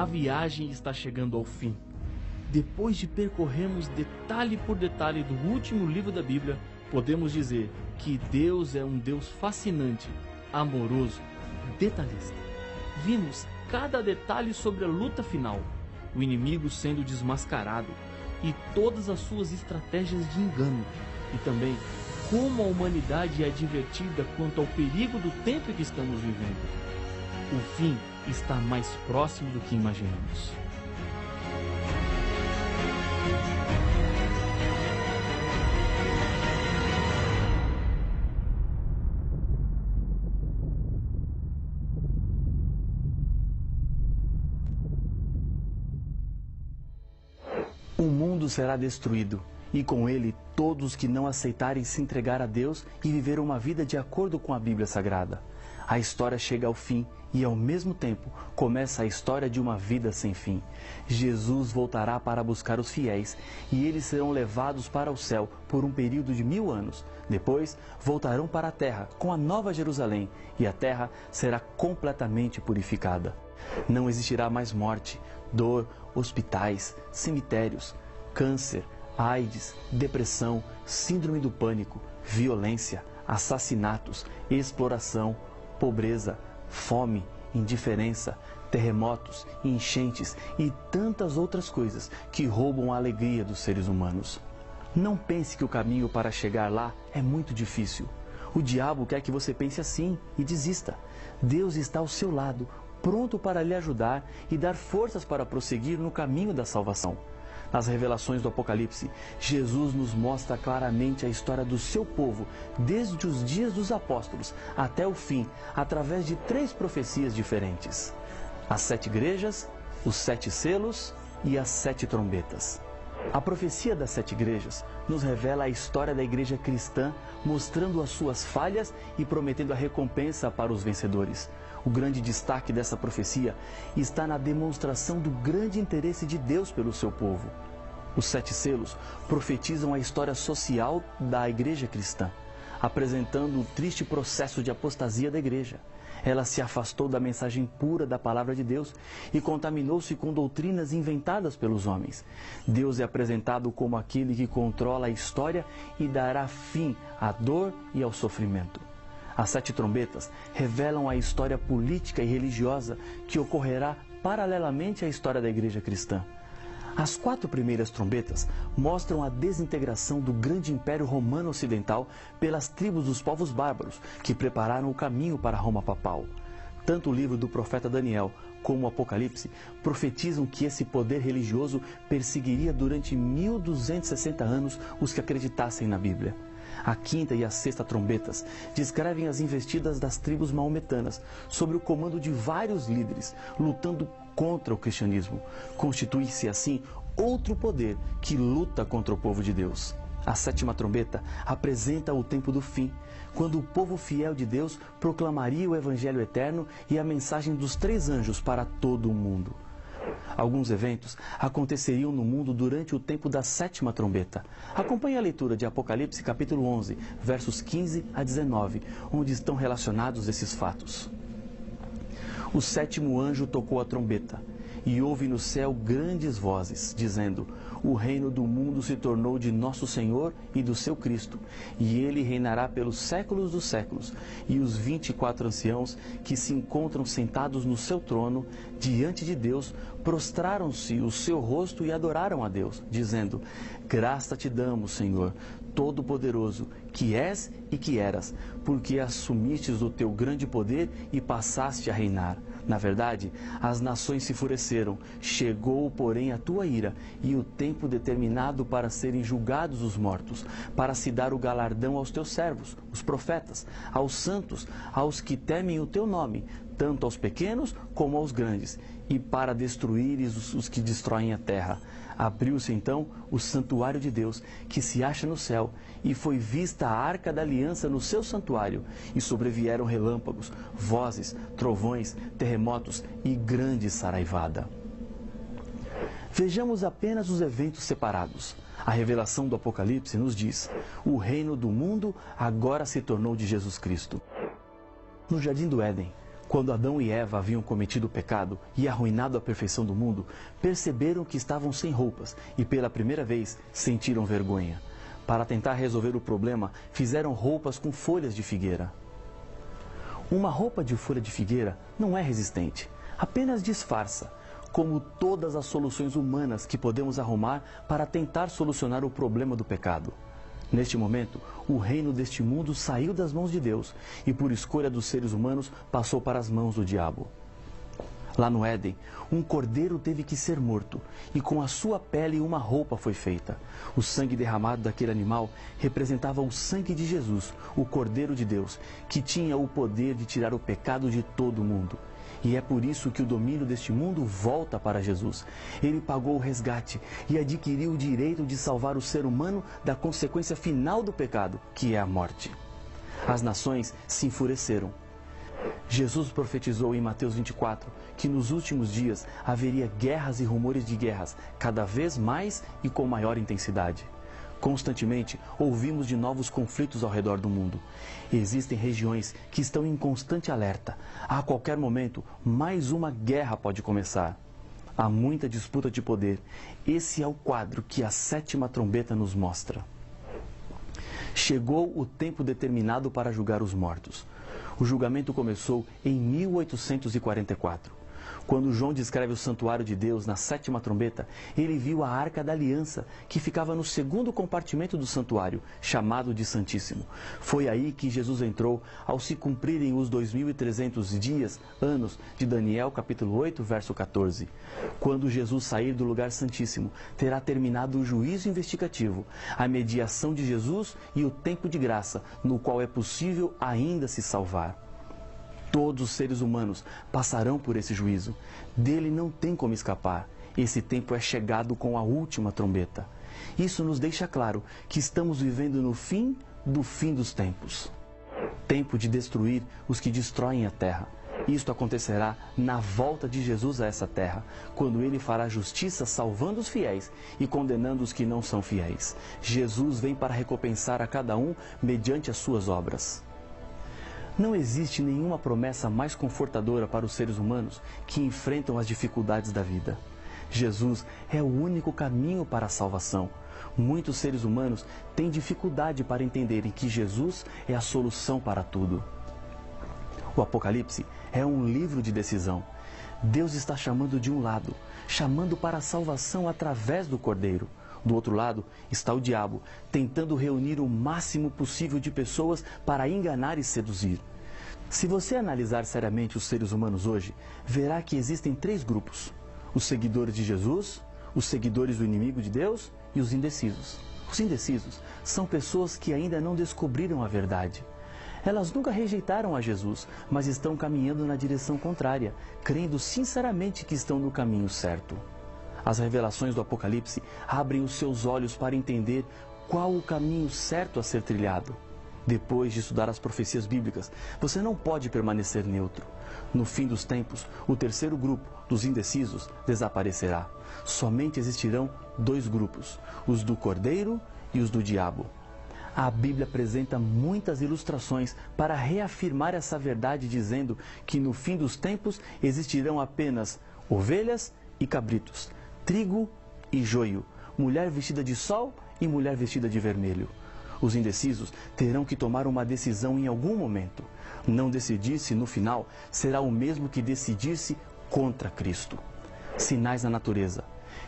A viagem está chegando ao fim. Depois de percorrermos detalhe por detalhe do último livro da Bíblia, podemos dizer que Deus é um Deus fascinante, amoroso, detalhista. Vimos cada detalhe sobre a luta final, o inimigo sendo desmascarado e todas as suas estratégias de engano, e também como a humanidade é advertida quanto ao perigo do tempo que estamos vivendo. O fim está mais próximo do que imaginamos. O mundo será destruído, e com ele todos que não aceitarem se entregar a Deus e viver uma vida de acordo com a Bíblia Sagrada. A história chega ao fim e, ao mesmo tempo, começa a história de uma vida sem fim. Jesus voltará para buscar os fiéis e eles serão levados para o céu por um período de 1000 anos. Depois, voltarão para a terra com a Nova Jerusalém e a terra será completamente purificada. Não existirá mais morte, dor, hospitais, cemitérios, câncer, AIDS, depressão, síndrome do pânico, violência, assassinatos, exploração, pobreza, fome, indiferença, terremotos, enchentes e tantas outras coisas que roubam a alegria dos seres humanos. Não pense que o caminho para chegar lá é muito difícil. O diabo quer que você pense assim e desista. Deus está ao seu lado, pronto para lhe ajudar e dar forças para prosseguir no caminho da salvação. Nas revelações do Apocalipse, Jesus nos mostra claramente a história do seu povo, desde os dias dos apóstolos até o fim, através de 3 profecias diferentes: as 7 igrejas, os 7 selos e as 7 trombetas. A profecia das 7 igrejas nos revela a história da igreja cristã, mostrando as suas falhas e prometendo a recompensa para os vencedores. O grande destaque dessa profecia está na demonstração do grande interesse de Deus pelo seu povo. Os 7 selos profetizam a história social da igreja cristã, apresentando o triste processo de apostasia da igreja. Ela se afastou da mensagem pura da palavra de Deus e contaminou-se com doutrinas inventadas pelos homens. Deus é apresentado como aquele que controla a história e dará fim à dor e ao sofrimento. As 7 trombetas revelam a história política e religiosa que ocorrerá paralelamente à história da igreja cristã. As 4 primeiras trombetas mostram a desintegração do grande império romano ocidental pelas tribos dos povos bárbaros, que prepararam o caminho para Roma papal. Tanto o livro do profeta Daniel como o Apocalipse profetizam que esse poder religioso perseguiria durante 1260 anos os que acreditassem na Bíblia. A 5ª e a 6ª trombetas descrevem as investidas das tribos maometanas, sob o comando de vários líderes, lutando contra o cristianismo. Constitui-se assim outro poder que luta contra o povo de Deus. A 7ª trombeta apresenta o tempo do fim, quando o povo fiel de Deus proclamaria o Evangelho eterno e a mensagem dos 3 anjos para todo o mundo. Alguns eventos aconteceriam no mundo durante o tempo da 7ª trombeta. Acompanhe a leitura de Apocalipse capítulo 11, versos 15 a 19, onde estão relacionados esses fatos. O 7º anjo tocou a trombeta, e houve no céu grandes vozes, dizendo: o reino do mundo se tornou de nosso Senhor e do seu Cristo, e ele reinará pelos séculos dos séculos. E os 24 anciãos que se encontram sentados no seu trono, diante de Deus, prostraram-se o seu rosto e adoraram a Deus, dizendo: graça te damos, Senhor, Todo-Poderoso, que és e que eras, porque assumistes o teu grande poder e passaste a reinar. Na verdade, as nações se enfureceram, chegou, porém, a tua ira, e o tempo determinado para serem julgados os mortos, para se dar o galardão aos teus servos, os profetas, aos santos, aos que temem o teu nome, tanto aos pequenos como aos grandes, e para destruíres os que destroem a terra. Abriu-se então o santuário de Deus, que se acha no céu, e foi vista a arca da aliança no seu santuário, e sobrevieram relâmpagos, vozes, trovões, terremotos e grande saraivada. Vejamos apenas os eventos separados. A revelação do Apocalipse nos diz: o reino do mundo agora se tornou de Jesus Cristo. No Jardim do Éden, Quando Adão e Eva haviam cometido o pecado e arruinado a perfeição do mundo, perceberam que estavam sem roupas e pela primeira vez sentiram vergonha. Para tentar resolver o problema, fizeram roupas com folhas de figueira. Uma roupa de folha de figueira não é resistente, apenas disfarça, como todas as soluções humanas que podemos arrumar para tentar solucionar o problema do pecado. Neste momento, o reino deste mundo saiu das mãos de Deus e, por escolha dos seres humanos, passou para as mãos do diabo. Lá no Éden, um cordeiro teve que ser morto e com a sua pele uma roupa foi feita. O sangue derramado daquele animal representava o sangue de Jesus, o Cordeiro de Deus, que tinha o poder de tirar o pecado de todo o mundo. E é por isso que o domínio deste mundo volta para Jesus. Ele pagou o resgate e adquiriu o direito de salvar o ser humano da consequência final do pecado, que é a morte. As nações se enfureceram. Jesus profetizou em Mateus 24 que nos últimos dias haveria guerras e rumores de guerras, cada vez mais e com maior intensidade. Constantemente ouvimos de novos conflitos ao redor do mundo. Existem regiões que estão em constante alerta. A qualquer momento, mais uma guerra pode começar. Há muita disputa de poder. Esse é o quadro que a 7ª trombeta nos mostra. Chegou o tempo determinado para julgar os mortos. O julgamento começou em 1844. Quando João descreve o santuário de Deus na 7ª trombeta, ele viu a Arca da Aliança, que ficava no segundo compartimento do santuário, chamado de Santíssimo. Foi aí que Jesus entrou ao se cumprirem os 2.300 dias, anos, de Daniel capítulo 8, verso 14. Quando Jesus sair do lugar santíssimo, terá terminado o juízo investigativo, a mediação de Jesus e o tempo de graça, no qual é possível ainda se salvar. Todos os seres humanos passarão por esse juízo. Dele não tem como escapar. Esse tempo é chegado com a última trombeta. Isso nos deixa claro que estamos vivendo no fim do fim dos tempos. Tempo de destruir os que destroem a terra. Isto acontecerá na volta de Jesus a essa terra, quando ele fará justiça salvando os fiéis e condenando os que não são fiéis. Jesus vem para recompensar a cada um mediante as suas obras. Não existe nenhuma promessa mais confortadora para os seres humanos que enfrentam as dificuldades da vida. Jesus é o único caminho para a salvação. Muitos seres humanos têm dificuldade para entenderem que Jesus é a solução para tudo. O Apocalipse é um livro de decisão. Deus está chamando de um lado, chamando para a salvação através do Cordeiro. Do outro lado está o diabo, tentando reunir o máximo possível de pessoas para enganar e seduzir. Se você analisar seriamente os seres humanos hoje, verá que existem 3 grupos: os seguidores de Jesus, os seguidores do inimigo de Deus e os indecisos. Os indecisos são pessoas que ainda não descobriram a verdade. Elas nunca rejeitaram a Jesus, mas estão caminhando na direção contrária, crendo sinceramente que estão no caminho certo. As revelações do Apocalipse abrem os seus olhos para entender qual o caminho certo a ser trilhado. Depois de estudar as profecias bíblicas, você não pode permanecer neutro. No fim dos tempos, o terceiro grupo, dos indecisos, desaparecerá. Somente existirão 2 grupos, os do Cordeiro e os do diabo. A Bíblia apresenta muitas ilustrações para reafirmar essa verdade, dizendo que no fim dos tempos existirão apenas ovelhas e cabritos, trigo e joio, mulher vestida de sol e mulher vestida de vermelho. Os indecisos terão que tomar uma decisão em algum momento. Não decidir-se no final será o mesmo que decidir-se contra Cristo. Sinais na natureza: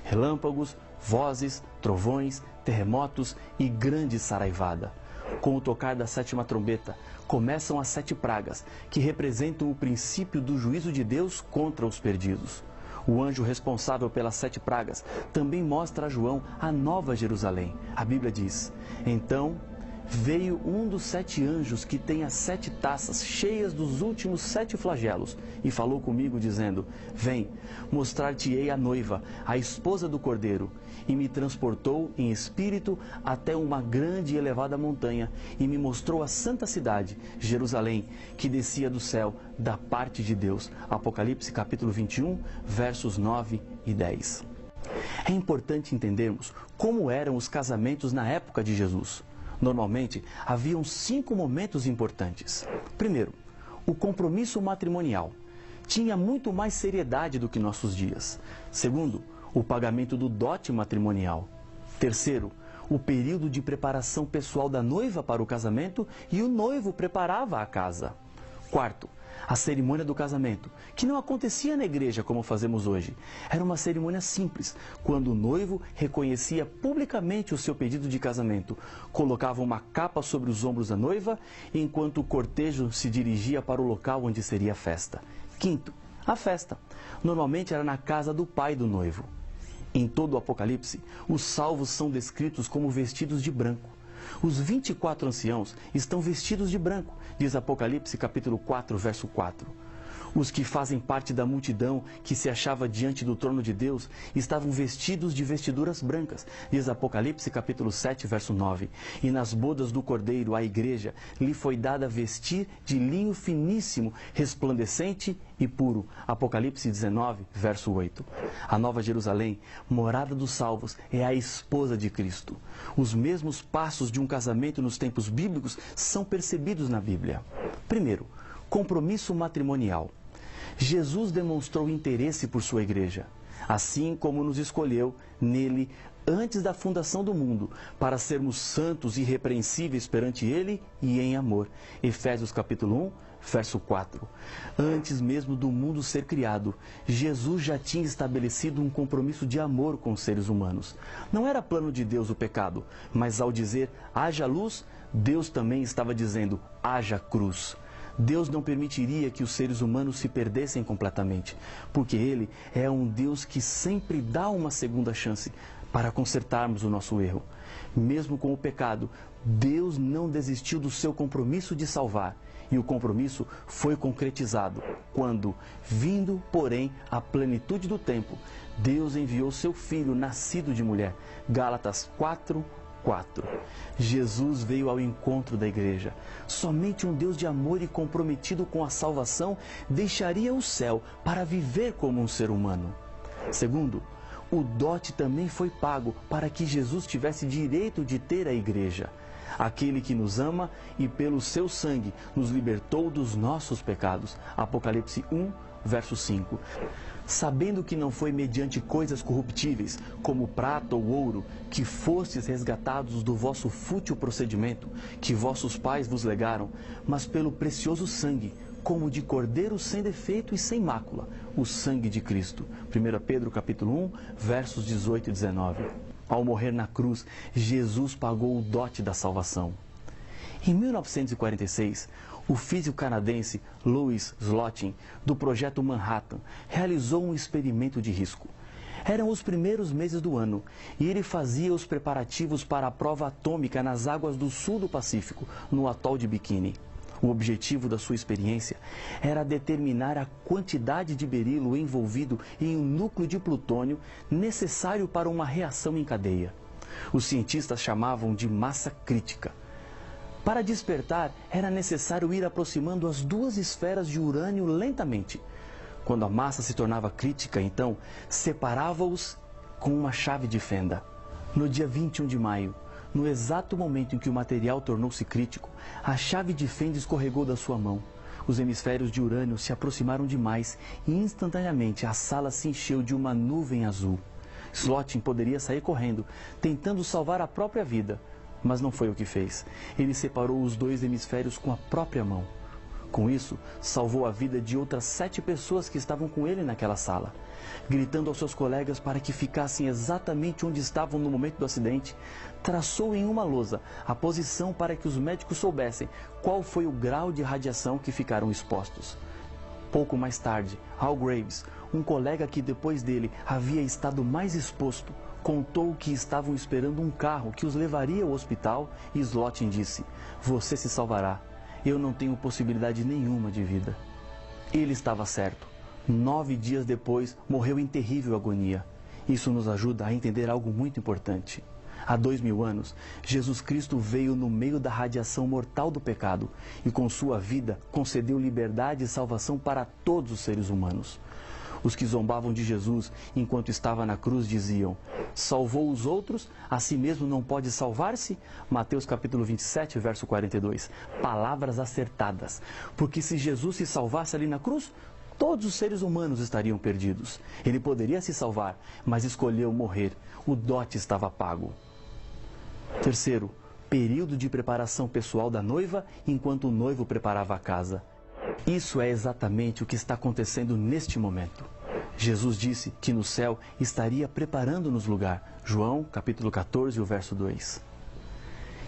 relâmpagos, vozes, trovões, terremotos e grande saraivada. Com o tocar da 7ª trombeta, começam as 7 pragas, que representam o princípio do juízo de Deus contra os perdidos. O anjo responsável pelas 7 pragas também mostra a João a Nova Jerusalém. A Bíblia diz: então veio um dos 7 anjos que tem as 7 taças cheias dos últimos 7 flagelos e falou comigo dizendo: vem, mostrar-te-ei a noiva, a esposa do Cordeiro. E me transportou em espírito até uma grande e elevada montanha e me mostrou a santa cidade, Jerusalém, que descia do céu da parte de Deus. Apocalipse capítulo 21, versos 9 e 10. É importante entendermos como eram os casamentos na época de Jesus. Normalmente, haviam 5 momentos importantes. Primeiro, O compromisso matrimonial tinha muito mais seriedade do que nossos dias. Segundo, o pagamento do dote matrimonial. Terceiro, o período de preparação pessoal da noiva para o casamento e o noivo preparava a casa. Quarto, a cerimônia do casamento, que não acontecia na igreja como fazemos hoje. Era uma cerimônia simples, quando o noivo reconhecia publicamente o seu pedido de casamento, colocava uma capa sobre os ombros da noiva, enquanto o cortejo se dirigia para o local onde seria a festa. Quinto, a festa. Normalmente era na casa do pai do noivo. Em todo o Apocalipse, os salvos são descritos como vestidos de branco. Os 24 anciãos estão vestidos de branco, diz Apocalipse capítulo 4, verso 4. Os que fazem parte da multidão que se achava diante do trono de Deus estavam vestidos de vestiduras brancas, diz Apocalipse capítulo 7, verso 9. E nas bodas do Cordeiro, a igreja, lhe foi dada vestir de linho finíssimo, resplandecente e puro. Apocalipse 19, verso 8. A Nova Jerusalém, morada dos salvos, é a esposa de Cristo. Os mesmos passos de um casamento nos tempos bíblicos são percebidos na Bíblia. Primeiro, compromisso matrimonial. Jesus demonstrou interesse por sua igreja, assim como nos escolheu nele antes da fundação do mundo, para sermos santos e irrepreensíveis perante ele e em amor. Efésios capítulo 1, verso 4. Antes mesmo do mundo ser criado, Jesus já tinha estabelecido um compromisso de amor com os seres humanos. Não era plano de Deus o pecado, mas ao dizer haja luz, Deus também estava dizendo haja cruz. Deus não permitiria que os seres humanos se perdessem completamente, porque Ele é um Deus que sempre dá uma segunda chance para consertarmos o nosso erro. Mesmo com o pecado, Deus não desistiu do seu compromisso de salvar, e o compromisso foi concretizado quando, vindo, porém, a plenitude do tempo, Deus enviou seu Filho nascido de mulher. Gálatas 4, 4. Jesus veio ao encontro da igreja. Somente um Deus de amor e comprometido com a salvação deixaria o céu para viver como um ser humano. Segundo, o dote também foi pago para que Jesus tivesse direito de ter a igreja. Aquele que nos ama e pelo seu sangue nos libertou dos nossos pecados. Apocalipse 1, verso 5. Sabendo que não foi mediante coisas corruptíveis, como prata ou ouro, que fostes resgatados do vosso fútil procedimento, que vossos pais vos legaram, mas pelo precioso sangue, como de cordeiro sem defeito e sem mácula, o sangue de Cristo. 1 Pedro capítulo 1, versos 18 e 19. Ao morrer na cruz, Jesus pagou o dote da salvação. Em 1946, o físico canadense Louis Slotin, do projeto Manhattan, realizou um experimento de risco. Eram os primeiros meses do ano e ele fazia os preparativos para a prova atômica nas águas do sul do Pacífico, no atol de Bikini. O objetivo da sua experiência era determinar a quantidade de berilo envolvido em um núcleo de plutônio necessário para uma reação em cadeia. Os cientistas chamavam de massa crítica. Para despertar, era necessário ir aproximando as duas esferas de urânio lentamente. Quando a massa se tornava crítica, então, separava-os com uma chave de fenda. No dia 21 de maio, no exato momento em que o material tornou-se crítico, a chave de fenda escorregou da sua mão. Os hemisférios de urânio se aproximaram demais e instantaneamente a sala se encheu de uma nuvem azul. Slotin poderia sair correndo, tentando salvar a própria vida, mas não foi o que fez. Ele separou os dois hemisférios com a própria mão. Com isso, salvou a vida de outras 7 pessoas que estavam com ele naquela sala. Gritando aos seus colegas para que ficassem exatamente onde estavam no momento do acidente, traçou em uma lousa a posição para que os médicos soubessem qual foi o grau de radiação que ficaram expostos. Pouco mais tarde, Al Graves, um colega que depois dele havia estado mais exposto, contou que estavam esperando um carro que os levaria ao hospital e Slotin disse: "Você se salvará. Eu não tenho possibilidade nenhuma de vida." Ele estava certo. 9 dias depois, morreu em terrível agonia. Isso nos ajuda a entender algo muito importante. Há 2000 anos, Jesus Cristo veio no meio da radiação mortal do pecado e com sua vida concedeu liberdade e salvação para todos os seres humanos. Os que zombavam de Jesus enquanto estava na cruz diziam: salvou os outros, a si mesmo não pode salvar-se? Mateus capítulo 27, verso 42. Palavras acertadas, porque se Jesus se salvasse ali na cruz, todos os seres humanos estariam perdidos. Ele poderia se salvar, mas escolheu morrer. O dote estava pago. Terceiro, período de preparação pessoal da noiva enquanto o noivo preparava a casa. Isso é exatamente o que está acontecendo neste momento. Jesus disse que no céu estaria preparando-nos lugar. João, capítulo 14, o verso 2.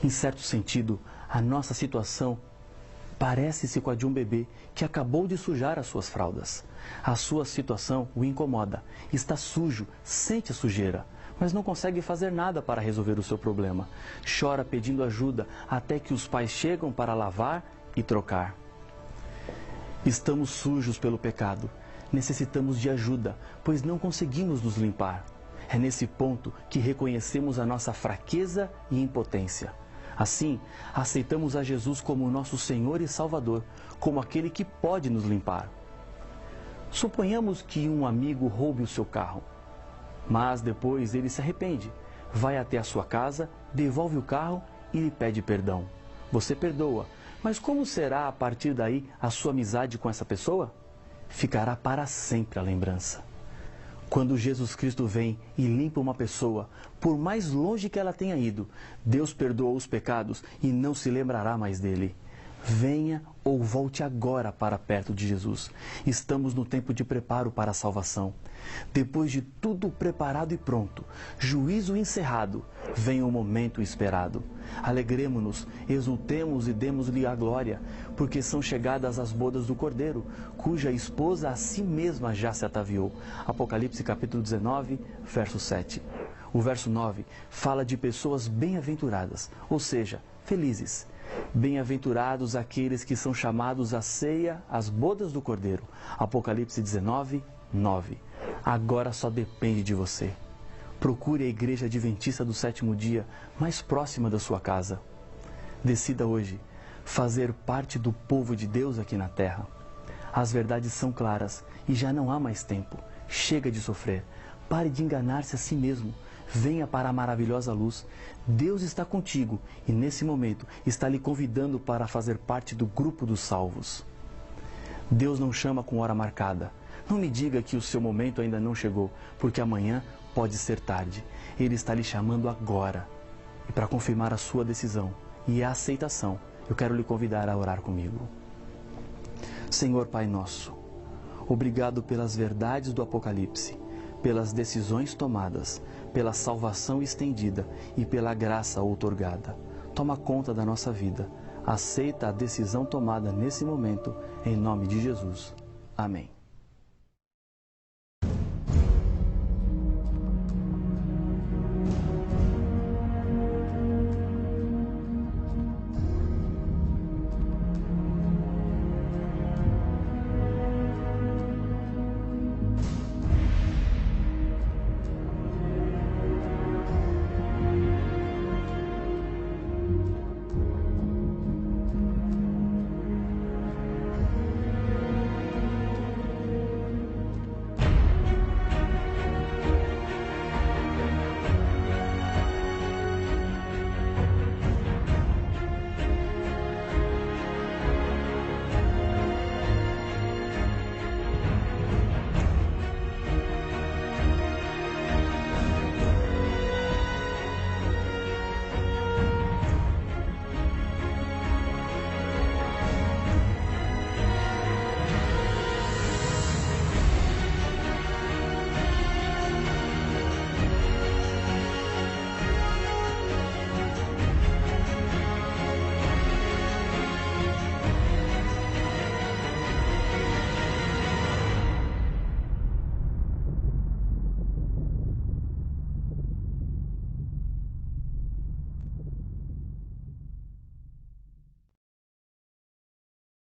Em certo sentido, a nossa situação parece-se com a de um bebê que acabou de sujar as suas fraldas. A sua situação o incomoda. Está sujo, sente a sujeira, mas não consegue fazer nada para resolver o seu problema. Chora pedindo ajuda até que os pais chegam para lavar e trocar. Estamos sujos pelo pecado. Necessitamos de ajuda, pois não conseguimos nos limpar. É nesse ponto que reconhecemos a nossa fraqueza e impotência. Assim, aceitamos a Jesus como nosso Senhor e Salvador, como aquele que pode nos limpar. Suponhamos que um amigo roube o seu carro, mas depois ele se arrepende, vai até a sua casa, devolve o carro e lhe pede perdão. Você perdoa, mas como será a partir daí a sua amizade com essa pessoa? Ficará para sempre a lembrança. Quando Jesus Cristo vem e limpa uma pessoa, por mais longe que ela tenha ido, Deus perdoa os pecados e não se lembrará mais dele. Venha ou volte agora para perto de Jesus. Estamos no tempo de preparo para a salvação. Depois de tudo preparado e pronto, juízo encerrado, vem o momento esperado. Alegremo-nos, exultemos e demos-lhe a glória, porque são chegadas as bodas do Cordeiro, cuja esposa a si mesma já se ataviou. Apocalipse capítulo 19, verso 7. O verso 9 fala de pessoas bem-aventuradas, ou seja, felizes. Bem-aventurados aqueles que são chamados à ceia, às bodas do Cordeiro. Apocalipse 19, 9. Agora só depende de você. Procure a Igreja Adventista do Sétimo Dia mais próxima da sua casa. Decida hoje fazer parte do povo de Deus aqui na terra. As verdades são claras e já não há mais tempo. Chega de sofrer. Pare de enganar-se a si mesmo. Venha para a maravilhosa luz. Deus está contigo e nesse momento está lhe convidando para fazer parte do grupo dos salvos. Deus não chama com hora marcada. Não me diga que o seu momento ainda não chegou, porque amanhã pode ser tarde. Ele está lhe chamando agora. E para confirmar a sua decisão e a aceitação, eu quero lhe convidar a orar comigo. Senhor Pai nosso, obrigado pelas verdades do Apocalipse, pelas decisões tomadas, pela salvação estendida e pela graça outorgada. Toma conta da nossa vida. Aceita a decisão tomada nesse momento, em nome de Jesus. Amém.